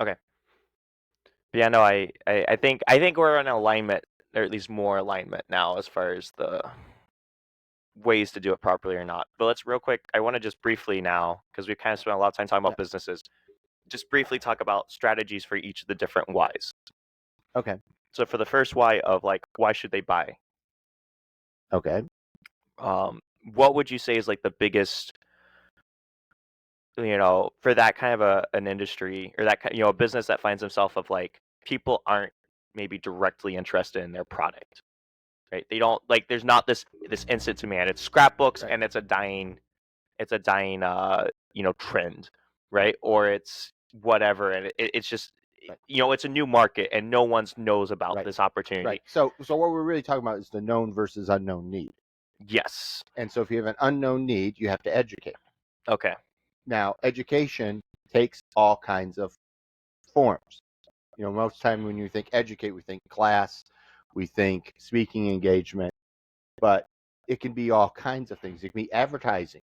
Okay. Yeah, no, I think we're in alignment, or at least more alignment now as far as the ways to do it properly or not. But let's real quick, I want to just briefly now, because we've kind of spent a lot of time talking Yeah. about businesses, just briefly talk about strategies for each of the different whys. Okay. So for the first why of like why should they buy? Okay. What would you say is like the biggest, for that kind of an industry, or that a business that finds themselves of like people aren't maybe directly interested in their product, right? They don't like, there's not this instant demand. It's scrapbooks Right. and it's a dying trend, right? Or it's whatever, and it's just, Right. it's a new market and no one knows about Right. this opportunity. Right. So what we're really talking about is the known versus unknown need. Yes. And so if you have an unknown need, you have to educate. Okay. Now, education takes all kinds of forms. Most time when you think educate, we think class, we think speaking engagement, but it can be all kinds of things. It can be advertising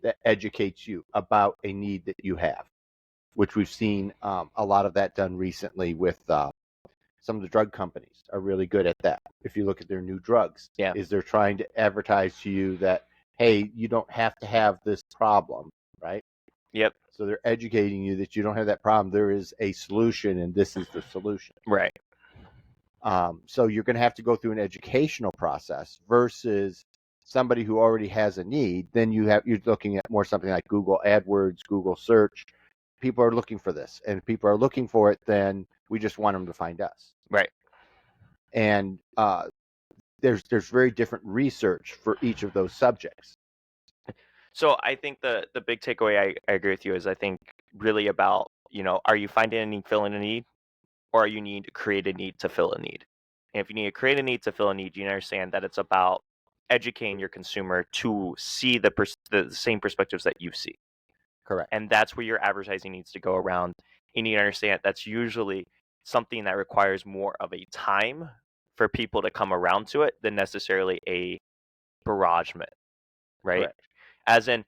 that educates you about a need that you have, which we've seen a lot of that done recently with some of the drug companies are really good at that. If you look at their new drugs, Yeah. is they're trying to advertise to you that, hey, you don't have to have this problem, right? Yep. So they're educating you that you don't have that problem. There is a solution, and this is the solution. Right. So you're going to have to go through an educational process versus somebody who already has a need. Then you're looking at more something like Google AdWords, Google Search. People are looking for this, and if people are looking for it, then we just want them to find us. Right. And there's very different research for each of those subjects. So I think the big takeaway, I agree with you, is I think really about, are you finding a need, filling a need, or you need to create a need to fill a need? And if you need to create a need to fill a need, you understand that it's about educating your consumer to see the same perspectives that you see. Correct. And that's where your advertising needs to go around. You need to understand that's usually something that requires more of a time for people to come around to it than necessarily a barragement, right? Correct. As in,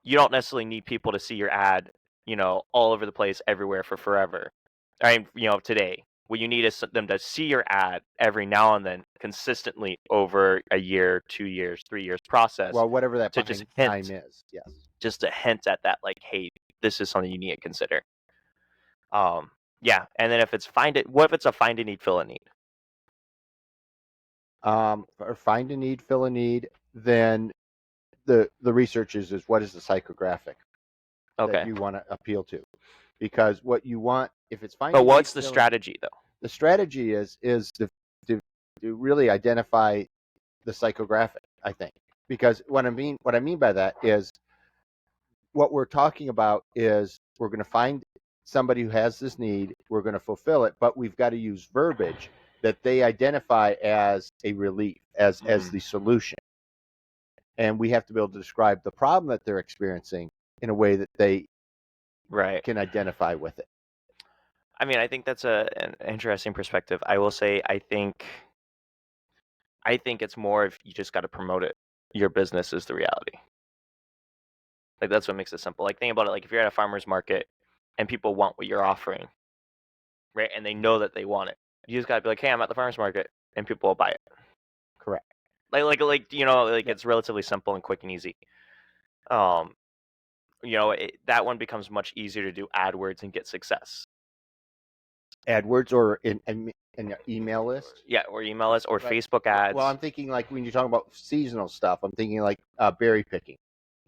you don't necessarily need people to see your ad, all over the place, everywhere for forever. I mean, today. What you need is them to see your ad every now and then, consistently over a year, 2 years, 3 years process, Well, whatever that to just buying time hint, is, yes. at that, like, hey, this is something you need to consider. Um, yeah, and then if it's what if it's a find a need, fill a need? Or find a need, fill a need. Then the research is what is the psychographic that Okay, you want to appeal to, because what you want, if it's find but a need, what's the fill a need, strategy though? the strategy is to really identify the psychographic, I think, because what I mean by that is what we're talking about is we're going to find somebody who has this need, we're going to fulfill it, but we've got to use verbiage that they identify as a relief, as the solution, and we have to be able to describe the problem that they're experiencing in a way that they Right. can identify with it. I mean, I think that's an interesting perspective. I will say, I think it's more if you just got to promote it. Your business is the reality. Like, that's what makes it simple. Like, think about it. Like, if you're at a farmer's market and people want what you're offering, right? And they know that they want it. You just gotta be like, hey, I'm at the farmer's market, and people will buy it. Correct. Like Yep. it's relatively simple and quick and easy. Um, that one becomes much easier to do AdWords and get success. AdWords or in your email list. Yeah, or email us or Right. Facebook Well, ads. I'm thinking like when you talk about seasonal stuff, I'm thinking like berry picking.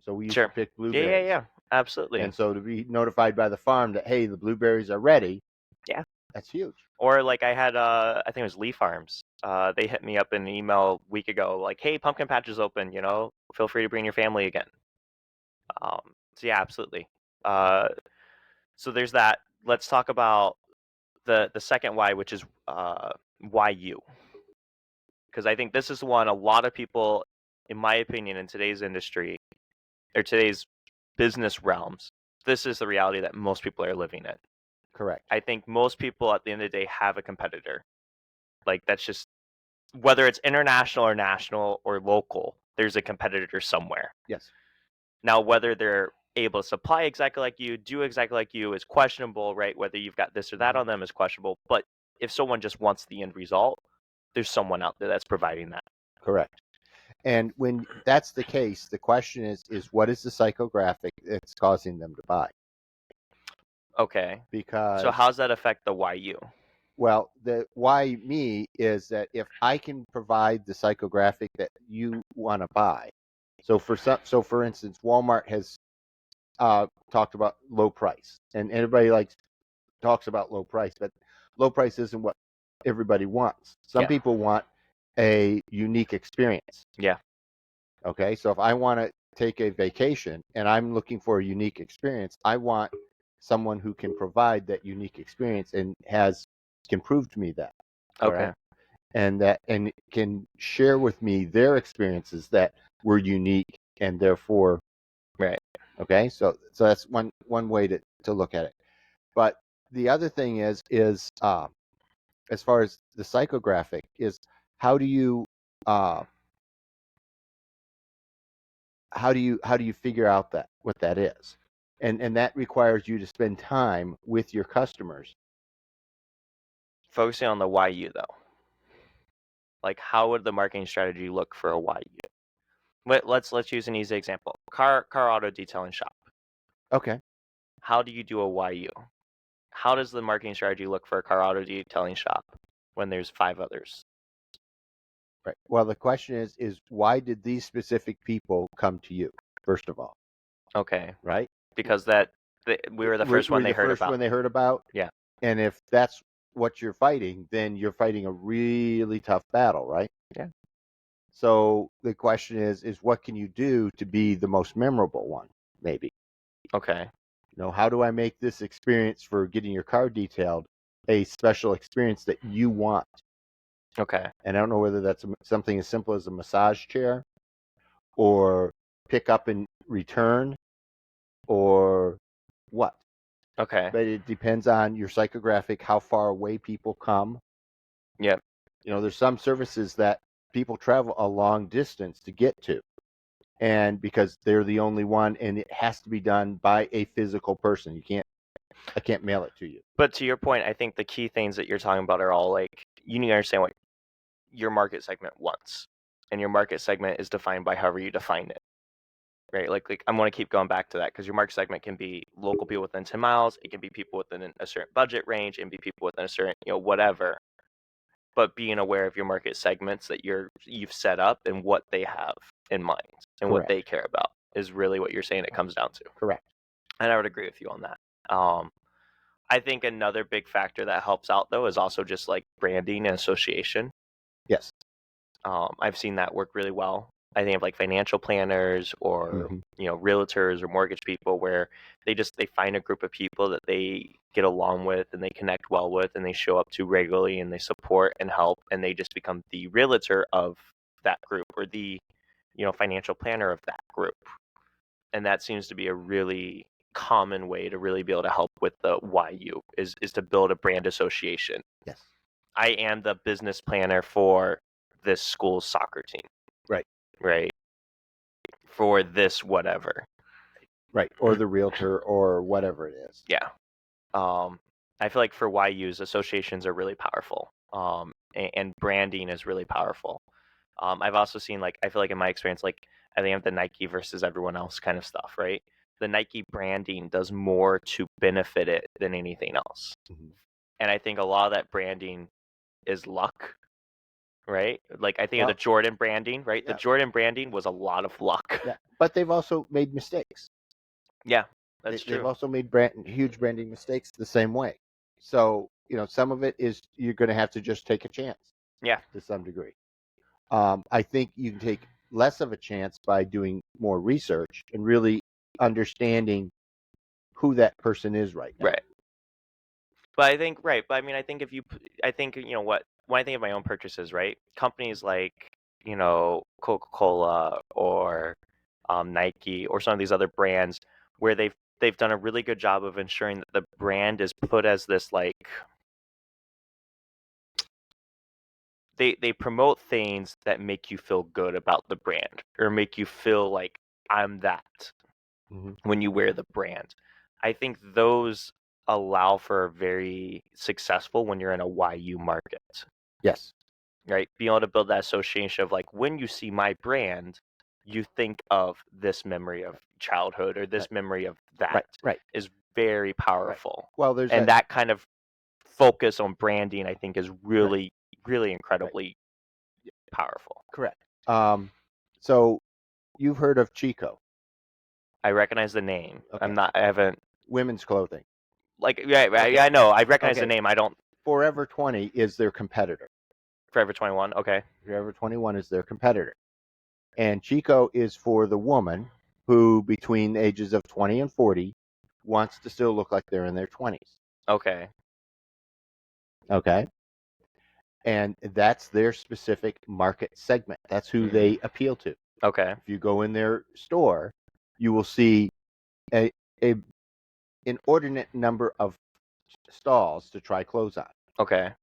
So we used to Sure. pick Yeah, yeah, blueberries, yeah. Absolutely. and so to be notified by the farm that hey, the blueberries are ready, Yeah. that's huge. Or like I had, I think it was Lee Farms. They hit me up in an email a week ago, like, hey, pumpkin patch is open. Feel free to bring your family again. So yeah, absolutely. Uh, so there's that. Let's talk about the second why, which is why you. Because I think this is one a lot of people, in my opinion, in today's industry or today's business realms, this is the reality that most people are living in. Correct. I think most people at the end of the day have a competitor. Like, that's just, whether it's international or national or local, there's a competitor somewhere. Yes. Now, whether they're able to supply exactly like you, do exactly like you is questionable, right? Whether you've got this or that on them is questionable. But if someone just wants the end result, there's someone out there that's providing that. Correct. And when that's the case, the question is what is the psychographic that's causing them to buy? Okay. So Because, how's that affect the why you? well, the why me is that if I can provide the psychographic that you want to buy, so for instance, Walmart has talked about low price, and everybody talks about low price, but low price isn't what everybody wants. Some Yeah. people want a unique experience. Yeah. Okay, so if I want to take a vacation and I'm looking for a unique experience, I want someone who can provide that unique experience and can prove to me that. Okay. Correct? And can share with me their experiences that were unique and therefore Right. okay. So that's one way to look at it. But the other thing is as far as the psychographic is how do you uh, how do you figure out that what that is, and that requires you to spend time with your customers. Focusing on the why you though. Like how would the marketing strategy look for a why you? Let's use an easy example. Car auto detailing shop. Okay, How do you do a why you? How does the marketing strategy look for a car auto detailing shop when there's 5 others? right. Well, the question is why did these specific people come to you first of all, Okay. right? Because we were the Were, first were one you they the heard first about. one they heard about? Yeah. And if that's what you're fighting, then you're fighting a really tough battle, right? Yeah. So the question is what can you do to be the most memorable one? Maybe. Okay. How do I make this experience for getting your car detailed a special experience that you want? Okay. And I don't know whether that's something as simple as a massage chair or pick up and return or what. Okay. But it depends on your psychographic, how far away people come. Yep. There's some services that people travel a long distance to get to. And because they're the only one and it has to be done by a physical person. I can't mail it to you. But to your point, I think the key things that you're talking about are all like you need to understand what your market segment wants. And your market segment is defined by however you define it. Right? Like I'm going to keep going back to that because your market segment can be local people within 10 miles, it can be people within a certain budget range, and be people within a certain, whatever. But being aware of your market segments that you've set up and what they have in mind and what Correct. they care about is really what you're saying it comes down to. Correct. And I would agree with you on that. I think another big factor that helps out though is also just like branding and association. Yes. I've seen that work really well. I think of like financial planners or Mhm. realtors or mortgage people where they find a group of people that they get along with and they connect well with and they show up to regularly and they support and help and they just become the realtor of that group or the financial planner of that group. And that seems to be a really common way to really be able to help with the why you is to build a brand association. Yes. I am the business planner for this school's soccer team. Right. Right. For this whatever. Right. Or the realtor or whatever it is. Yeah. I feel like for YUs, associations are really powerful. And branding is really powerful. I've also seen I feel like in my experience, I think of the Nike versus everyone else kind of stuff, right? The Nike branding does more to benefit it than anything else. Mhm. And I think a lot of that branding is luck, right? Like I think of Well, the Jordan branding, right? The yeah. Jordan branding was a lot of luck. Yeah. But they've also made mistakes. Yeah, They, that's they've true. also made huge branding mistakes the same way. So, some of it is you're going to have to just take a chance Yeah, to some degree. I think you can take less of a chance by doing more research and really understanding who that person is right now. right. But I think right, but I mean, I think if you, I think what when I think of my own purchases, right? Companies like Coca-Cola or Nike or some of these other brands where they've done a really good job of ensuring that the brand is put as this they promote things that make you feel good about the brand or make you feel like I'm that. Hmm. when you wear the brand. I think those allow for a very successful when you're in a YU market, Yes. right? Being able to build that association of like when you see my brand, you think of this memory of childhood or this Right. memory of Right. that Right. is very Right. powerful. Well, there's And that. that kind of focus on branding, I think, is Right. really, really Right. incredibly powerful. Correct. So you've heard of Chico, I recognize the name. okay? I haven't, Women's clothing. like, yeah, Okay. yeah, I know. I recognize the Okay. name. I don't, Forever 20 is their competitor. Forever 21. Okay. Forever 21 is their competitor. And Chico is for the woman who, between the ages of 20 and 40, wants to still look like they're in their 20s. Okay. Okay. And that's their specific market segment. That's who Mhm. they appeal to. Okay. If you go in their store, you will see a, a inordinate number of stalls to try clothes on Okay.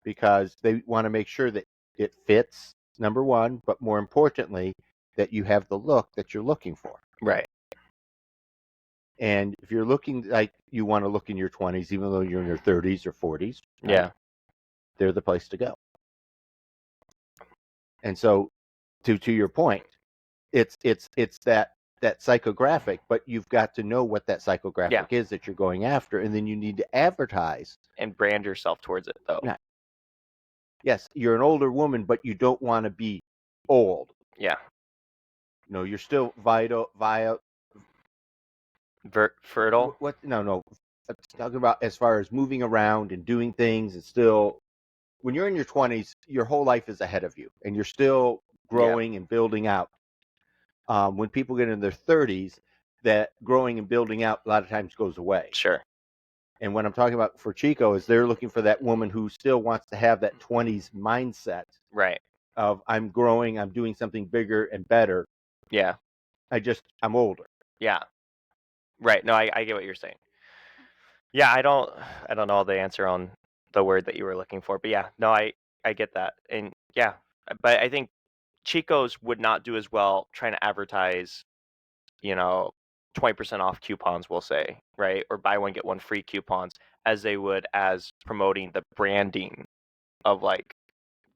because they want to make sure that it fits, number one, but more importantly, that you have the look that you're looking for. Right. And if you're looking like you want to look in your 20s, even though you're in your 30s or 40s, right, Yeah. they're the place to go. And so, to your point, it's that psychographic, but you've got to know what that psychographic Yeah. is that you're going after, and then you need to advertise. And brand yourself towards it, though. Now, yes, you're an older woman, but you don't want to be old. Yeah. No, you're still vital. Fertile. What? No. I'm talking about as far as moving around and doing things, and still, when you're in your 20s, your whole life is ahead of you, and you're still Yeah. growing and building out. When people get in their 30s, that growing and building out a lot of times goes away. Sure. And what I'm talking about for Chico is they're looking for that woman who still wants to have that 20s mindset Right. of I'm growing, I'm doing something bigger and better. Yeah. I'm older. Yeah. Right. No, I get what you're saying. Yeah, I don't know the answer on the word that you were looking for, but yeah, no, I get that. And yeah, but I think Chico's would not do as well trying to advertise, you know, 20% off coupons, we'll say, right? Or buy one get one free coupons as they would as promoting the branding of like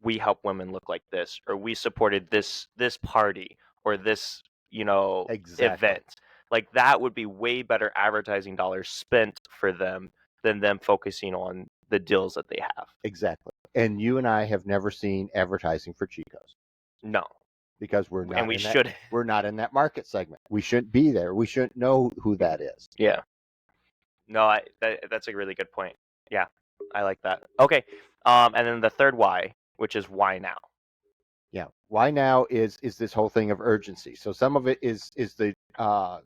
we help women look like this or we supported this party or this, Exactly. event. Like that would be way better advertising dollars spent for them than them focusing on the deals that they have. Exactly. And you and I have never seen advertising for Chico's No. because And we should. we're not in that market segment. We shouldn't be there. We shouldn't know who that is. Yeah. No, that's a really good point. Yeah. I like that. Okay. And then the third why, which is why now? Yeah. Why now is this whole thing of urgency. So some of it is the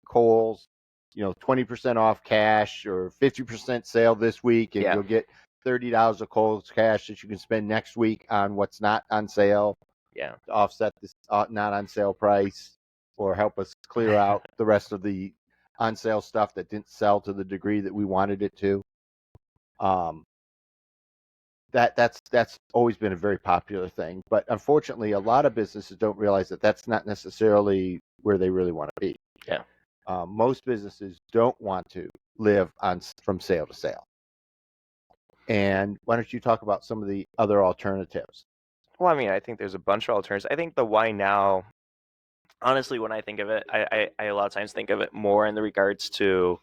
Kohl's, 20% off cash or 50% sale this week, and Yeah. you'll get $30 of Kohl's cash that you can spend next week on what's not on sale Yeah. to offset this not on sale price or help us clear out the rest of the on sale stuff that didn't sell to the degree that we wanted it to. Um, that's always been a very popular thing, but unfortunately, a lot of businesses don't realize that that's not necessarily where they really want to be. Yeah. Most businesses don't want to live on from sale to sale. And why don't you talk about some of the other alternatives? Well, I mean, I think there's a bunch of alternatives. I think the why now, honestly, when I think of it, I a lot of times think of it more in the regards to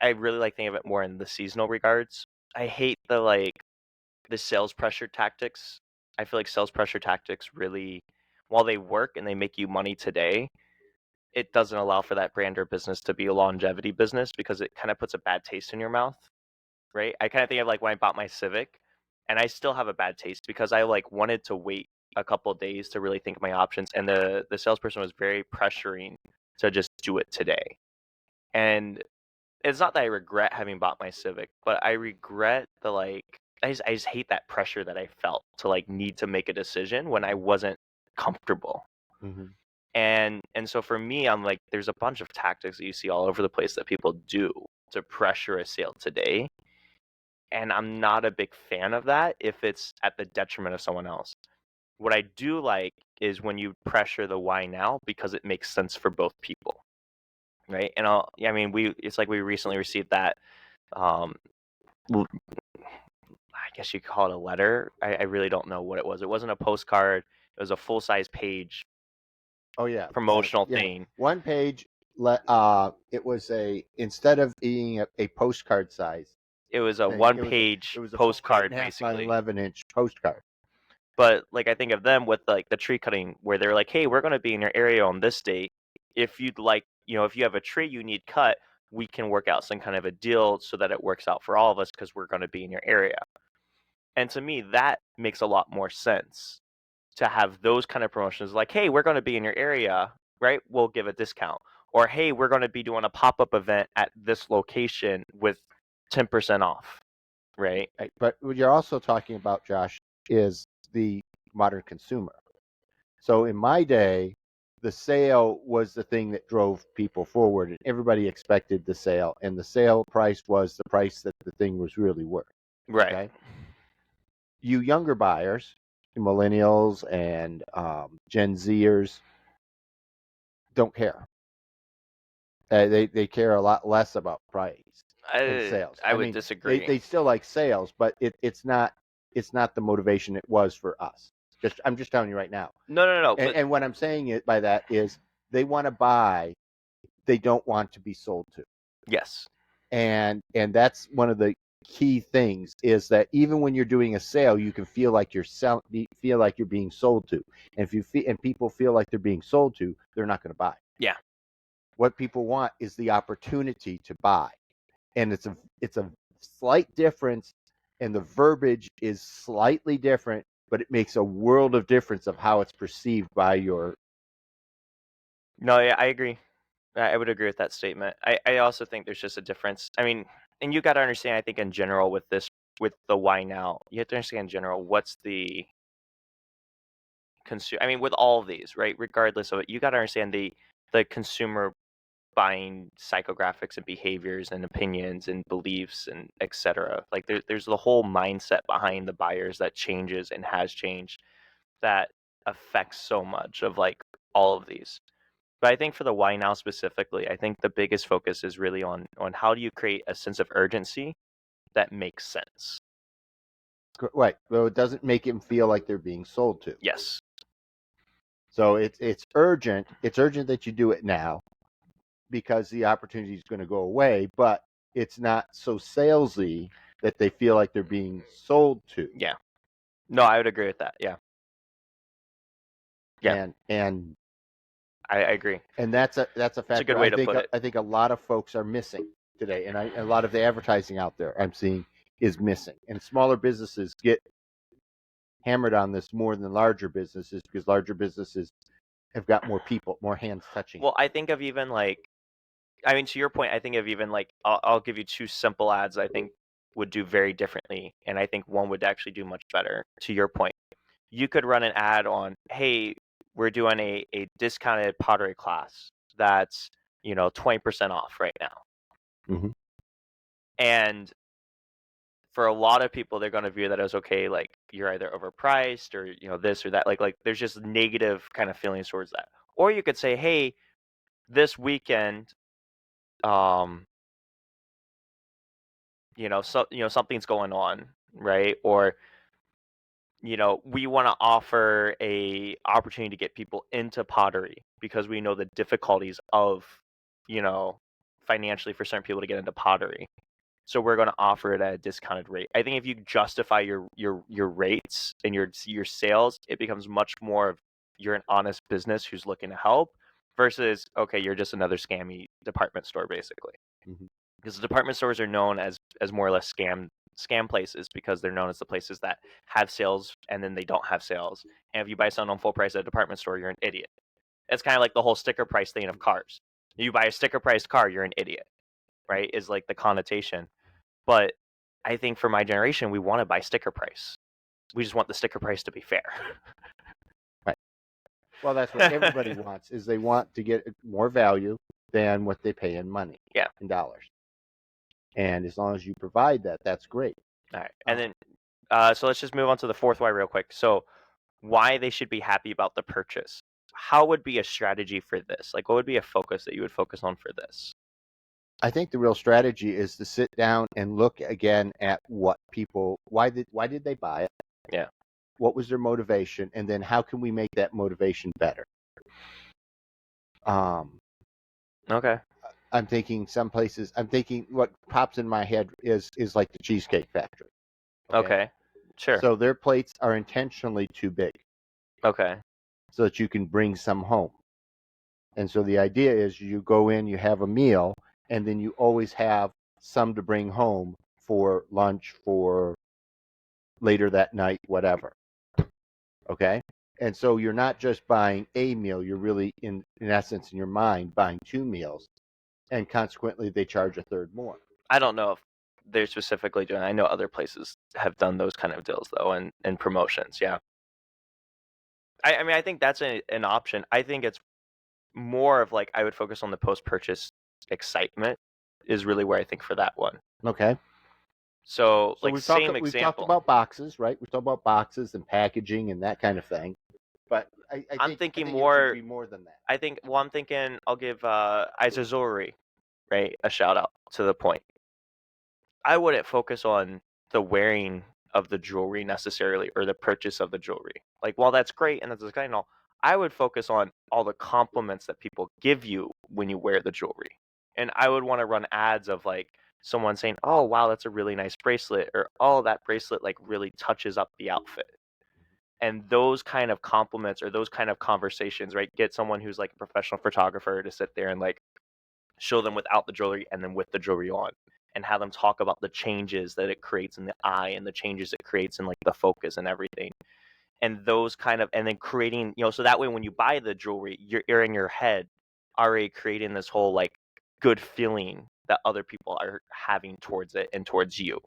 I really like thinking of it more in the seasonal regards. I hate the sales pressure tactics. I feel like sales pressure tactics really, while they work and they make you money today, it doesn't allow for that brand or business to be a longevity business because it kind of puts a bad taste in your mouth, right? I kind of think of like when I bought my Civic, and I still have a bad taste because I like wanted to wait a couple of days to really think of my options, and the salesperson was very pressuring to just do it today. And it's not that I regret having bought my Civic, but I regret the I just hate that pressure that I felt to like need to make a decision when I wasn't comfortable. Mm-hmm. And so for me, I'm like, there's a bunch of tactics that you see all over the place that people do to pressure a sale today. And I'm not a big fan of that if it's at the detriment of someone else. What I do like is when you pressure the why now because it makes sense for both people, right? And I mean, it's like we recently received that. Um, I guess you could call it a letter. I really don't know what it was. It wasn't a postcard. It was a full size page Oh yeah, promotional yeah. thing. One page. It was instead of being a postcard size It was a thing, one it page was a 4 feet postcard and a half by basically. 11 inch postcard. But like I think of them with like the tree cutting where they're like, hey, we're going to be in your area on this date. If you'd like, if you have a tree you need cut, we can work out some kind of a deal so that it works out for all of us because we're going to be in your area. And to me, that makes a lot more sense to have those kind of promotions like, hey, we're going to be in your area, right? We'll give a discount. Or, hey, we're going to be doing a pop up event at this location with 10% off, right? Right? But what you're also talking about, Josh, is the modern consumer. So in my day, the sale was the thing that drove people forward, and everybody expected the sale, and the sale price was the price that the thing was really worth. Right. Okay, you younger buyers, millennials and Gen Zers, don't care. They care a lot less about price and sales. I I would mean, they, disagree. they still like sales, but it's not the motivation it was for us. I'm just telling you right now. No. And, But and what I'm saying by that is they want to buy, they don't want to be sold to. yes. And that's one of the key things is that even when you're doing a sale, you can feel like feel like you're being sold to. And if you feel and people feel like they're being sold to, they're not going to buy. Yeah. What people want is the opportunity to buy. And it's a slight difference, and the verbiage is slightly different, but it makes a world of difference of how it's perceived by your. No, yeah, I agree. I would agree with that statement. I also think there's just a difference. I mean, and you got to understand, I think in general with with the why now, you have to understand in general what's the consumer. I mean, with all of these, right? Regardless of it, you got to understand the consumer buying psychographics and behaviors and opinions and beliefs and etc. Like there's the whole mindset behind the buyers that changes and has changed that affects so much of like all of these. But I think for the why now specifically, I think the biggest focus is really on how do you create a sense of urgency that makes sense. Right. Well, it doesn't make them feel like they're being sold to. Yes. So it's urgent. It's urgent that you do it now because the opportunity is going to go away, but it's not so salesy that they feel like they're being sold to. Yeah. No, I would agree with that. Yeah. Yeah. And I agree. that's a It's a factor. good way to put it. I think a lot of folks are missing today, and a lot of the advertising out there I'm seeing is missing. And smaller businesses get hammered on this more than larger businesses because larger businesses have got more people, more hands touching. Well, I think of even like, I mean, to your point, I think of even like, I'll give you two simple ads I think would do very differently. And I think one would actually do much better. To your point, you could run an ad on, hey, we're doing a discounted pottery class that's, 20% off right now. Mm-hmm. And for a lot of people, they're going to view that as okay, like you're either overpriced or, this or that. Like there's just negative kind of feelings towards that. Or you could say, hey, this weekend, um, something's going on, right? Or we want to offer a opportunity to get people into pottery because we know the difficulties of you know financially for certain people to get into pottery, so we're going to offer it at a discounted rate. I think if you justify your rates and your sales, it becomes much more of you're an honest business who's looking to help versus okay, you're just another scammy department store basically. Mm-hmm. Because the department stores are known as more or less scam places because they're known as the places that have sales and then they don't have sales. And if you buy something on full price at a department store, you're an idiot. It's kind of like the whole sticker price thing of cars. You buy a sticker price car, you're an idiot, right? Is like the connotation. But I think for my generation, we want to buy sticker price. We just want the sticker price to be fair. Right. Well, that's what everybody wants is they want to get more value than what they pay in money. Yeah. In dollars. And as long as you provide that, that's great. All right. And then, so let's just move on to the fourth why real quick. So why they should be happy about the purchase. How would be a strategy for this? Like, what would be a focus that you would focus on for this? I think the real strategy is to sit down and look again at what people why did they buy it? Yeah. What was their motivation, and then how can we make that motivation better? Um, Okay. I'm thinking some places. I'm thinking what pops in my head is like the Cheesecake Factory. Okay, Okay. Sure. so their plates are intentionally too big Okay. so that you can bring some home. And so the idea is you go in, you have a meal, and then you always have some to bring home for lunch, for later that night, whatever. Okay? And so you're not just buying a meal, you're really, in essence, in your mind, buying two meals, and consequently, they charge a third more. I don't know if they're specifically doing. I know other places have done those kind of deals though, and promotions. Yeah. I mean, I think that's an option. I think it's more of like I would focus on the post purchase excitement is really where I think for that one. Okay? So So like we've same talked example. about boxes, right? We've talked about boxes and packaging and that kind of thing. But I'm I thinking think it should more. be more than that. I'm thinking I'll give Izazuri, right, a shout out to the point. I wouldn't focus on the wearing of the jewelry necessarily or the purchase of the jewelry. Like while that's great and that's exciting and all, I would focus on all the compliments that people give you when you wear the jewelry. And I would want to run ads of like someone saying, "Oh, wow, that's a really nice bracelet," or "Oh, that bracelet like really touches up the outfit." And those kind of compliments or those kind of conversations, right? Get someone who's like a professional photographer to sit there and like show them without the jewelry and then with the jewelry on, and have them talk about the changes that it creates in the eye and the changes it creates in like the focus and everything. And those kind of, and then creating, so that way when you buy the jewelry, you're in your head already creating this whole like good feeling that other people are having towards it and towards you.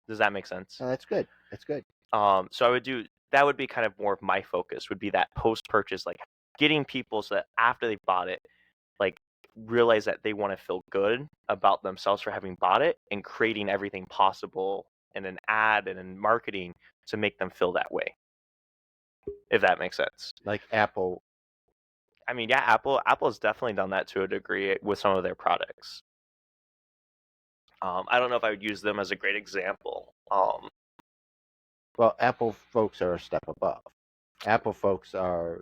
Does that make sense? Oh, that's good. That's good. So I would do that. Would be kind of more of my focus, would be that post purchase, like getting people so that after they bought it, like realize that they want to feel good about themselves for having bought it, and creating everything possible in an ad and in marketing to make them feel that way, if that makes sense. Like Apple. I mean, yeah, Apple's definitely done that to a degree with some of their products. I don't know if I would use them as a great example. Well, Apple folks are a step above. Apple folks No,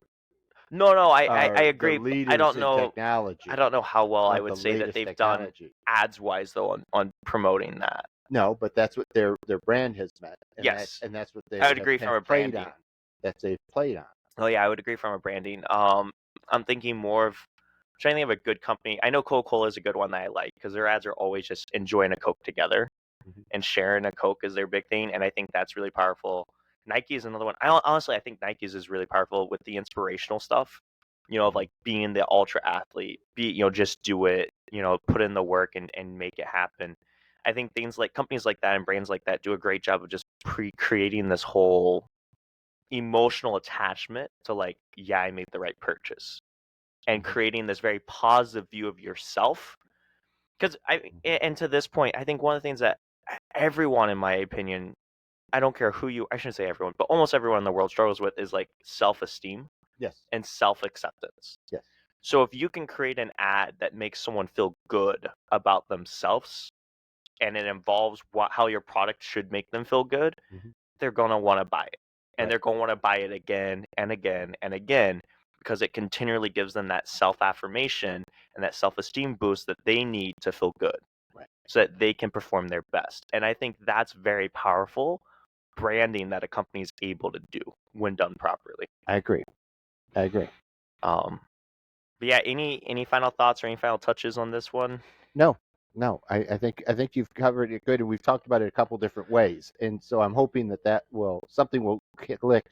I are the agree. I leaders don't in know. I technology don't know how well I of would the say that latest they've done technology. ads wise though on promoting that. No, but that's what their brand has meant, Yes, and that's what they I would agree from have a played branding. on. That they've played on. Oh yeah, I would agree from a branding. I'm thinking more of trying to think of a good company. I know Coca-Cola is a good one that I like because their ads are always just enjoying a Coke together Mhm. and sharing a Coke is their big thing, and I think that's really powerful. Nike is another one. Honestly, I think Nike's is really powerful with the inspirational stuff. Of Mhm. like being the ultra athlete, just do it. Put in the work and make it happen. I think things like companies like that and brands like that do a great job of just creating this whole emotional attachment to like, yeah, I made the right purchase, and Mhm. creating this very positive view of yourself. Because and to this point, I think one of the things that everyone, in my opinion, I don't care who you, I shouldn't say everyone, but almost everyone in the world struggles with is like self-esteem Yes. and self-acceptance. Yes. So if you can create an ad that makes someone feel good about themselves, and it involves how your product should make them feel good, Mhm. they're going to want to buy it. And Right. they're going to want to buy it again and again and again, because it continually gives them that self affirmation and that self esteem boost that they need to feel good Right. so that they can perform their best. And I think that's very powerful branding that a company is able to do when done properly. I agree. I agree. Um, but yeah, any final thoughts or any final touches on this one? No, no. I think you've covered it good, and we've talked about it a couple different ways. And so I'm hoping that something will click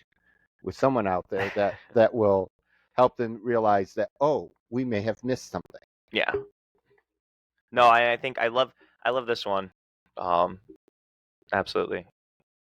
with someone out there that will help them realize that, oh, we may have missed something. Yeah. No, I think I love this one. Um, Absolutely.